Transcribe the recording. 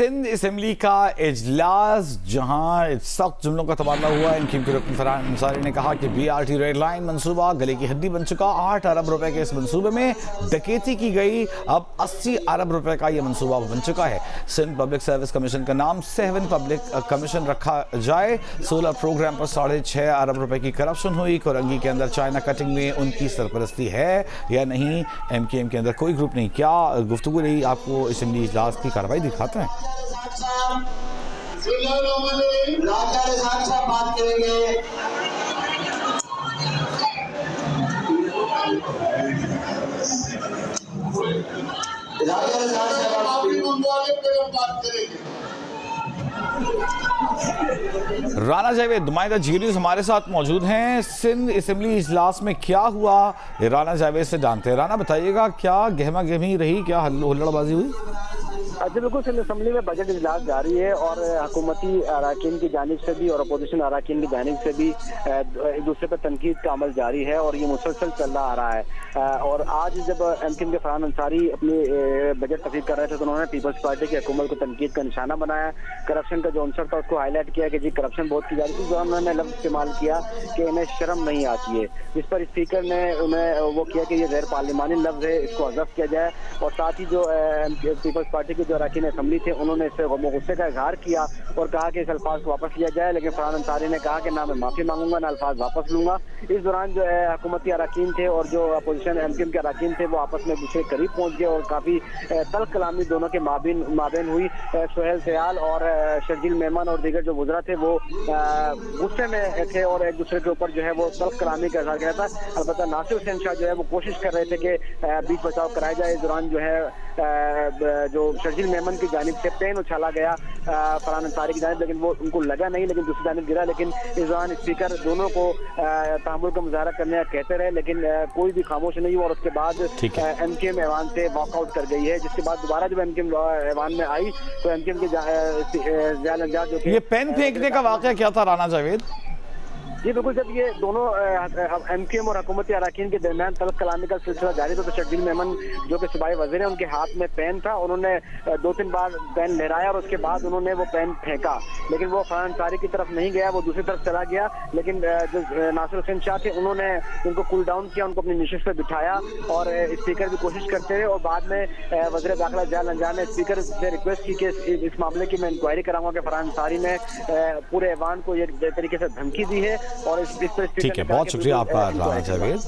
Sindh assembly का इजलास जहां सख्त जुमलों का तबादला हुआ। एमक्यूएम के रुकन फरहान अंसारी ने कहा कि बीआरटी रेड लाइन मंसूबा गले की हड्डी बन चुका। 8 अरब रुपए के इस मंसूबे में डकैती की गई। अब 80 अरब रुपए का यह मंसूबा बन चुका है। सिंध पब्लिक सर्विस कमीशन का नाम सेवन पब्लिक कमीशन रखा जाए। सोलर प्रोग्राम पर 6.5 अरब रुपए की करप्शन हुई। कोरंगी के अंदर चाइना कटिंग में उनकी सरपरस्ती है या नहीं? एमक्यूएम के अंदर कोई ग्रुप नहीं। क्या गुफ्तगू रही? आपको असम्बली इजलास की कार्रवाई दिखाते हैं। बात करेंगे। राना जावेद नुमाइंदा जी न्यूज़ हमारे साथ मौजूद हैं। सिंध असम्बली इजलास में क्या हुआ, राना जावेद से जानते हैं। राना बताइएगा, क्या गहमा गहमी रही, क्या हुल्लड़बाजी हुई? जी बिल्कुल, सिंध असम्बली में बजट इजलास जारी है और हुकूमती अराकीन की जानिब से भी और अपोजिशन अराकीन की जानिब से भी एक दूसरे पर तनकीद का अमल जारी है और ये मुसलसल चल रहा है। और आज जब एमक्यूएम के फरहान अंसारी अपनी बजट तफरीक कर रहे थे तो उन्होंने पीपल्स पार्टी की हुकूमत को तनकीद का निशाना बनाया। करप्शन का जो अंसर था उसको हाईलाइट किया कि जी करप्शन बहुत की जा रही थी। जो उन्होंने लफ्ज़ इस्तेमाल किया कि इन्हें शर्म नहीं आती है, जिस पर स्पीकर ने उन्हें वो किया कि ये गैर पार्लिमानी लफ्ज़ है, इसको हज़फ किया जाए। और साथ ही जो पीपल्स पार्टी के जो अरकान असम्बली थे उन्होंने इससे गुस्से का इजहार किया और कहा कि इस अल्फाज को वापस लिया जाए। लेकिन फरहान अंसारी ने कहा कि ना मैं माफ़ी मांगूंगा ना अल्फाज वापस लूंगा। इस दौरान जो है हुकूमती अरकान थे और जो अपोजिशन एमक्यूएम के अरकान थे वो आपस में एक दूसरे के करीब पहुंच गए और काफ़ी तल्ख कलामी दोनों के माबेन हुई। सुहेल सयाल और शर्जील मेमन और दीगर जो वज़रा थे वो गुस्से में थे और एक दूसरे के ऊपर जो है वो तल्ख कलामी का इजहार किया था। अलबत्ता नासिर हुसैन शाह जो है वो कोशिश कर रहे थे कि बीच बचाव कराया जाए। इस दौरान जो है जो शर्जील मेमन की जानिब से पेन उछाला गया फरहान अंसारी की जानिब, लेकिन वो उनको लगा नहीं, लेकिन दूसरी जानिब गिरा। लेकिन इस दौरान स्पीकर दोनों को तहम्मुल का मुजाहरा करने का कहते रहे, लेकिन कोई भी खामोश नहीं हुआ और उसके बाद एमक्यूएम ऐवान से वॉकआउट कर गई है। जिसके बाद दोबारा जब एमक्यूएम ऐवान में आई तो एमक्यूएम के ज़िया लंजार जो ये पेन फेंकने का वाक़या क्या था राना जावेद? जी बिल्कुल, जब ये दोनों एमक्यूएम और हुकूमती अरकान के दरमियान तल्ख कलामी का सिलसिला जारी था तो शर्जील मेमन जो कि सूबाई वज़ीर है उनके हाथ में पेन था। उन्होंने 2-3 बार पेन लहराया और उसके बाद उन्होंने वो पेन फेंका, लेकिन वो फरहान अंसारी की तरफ नहीं गया, वो दूसरी तरफ चला गया। लेकिन जो नासिर हुसैन शाह थे उन्होंने उनको कूल डाउन किया, उनको अपनी नशिस्त पर बिठाया और स्पीकर भी कोशिश करते रहे। और बाद में वज़ीर दाखिला ज़िया लंजार ने स्पीकर से रिक्वेस्ट की कि इस मामले की मैं इंक्वायरी कराऊंगा कि फरहान अंसारी ने पूरे ऐवान को एक तरीके से धमकी दी है। और इस पर ठीक है, बहुत शुक्रिया आपका राना जावेद।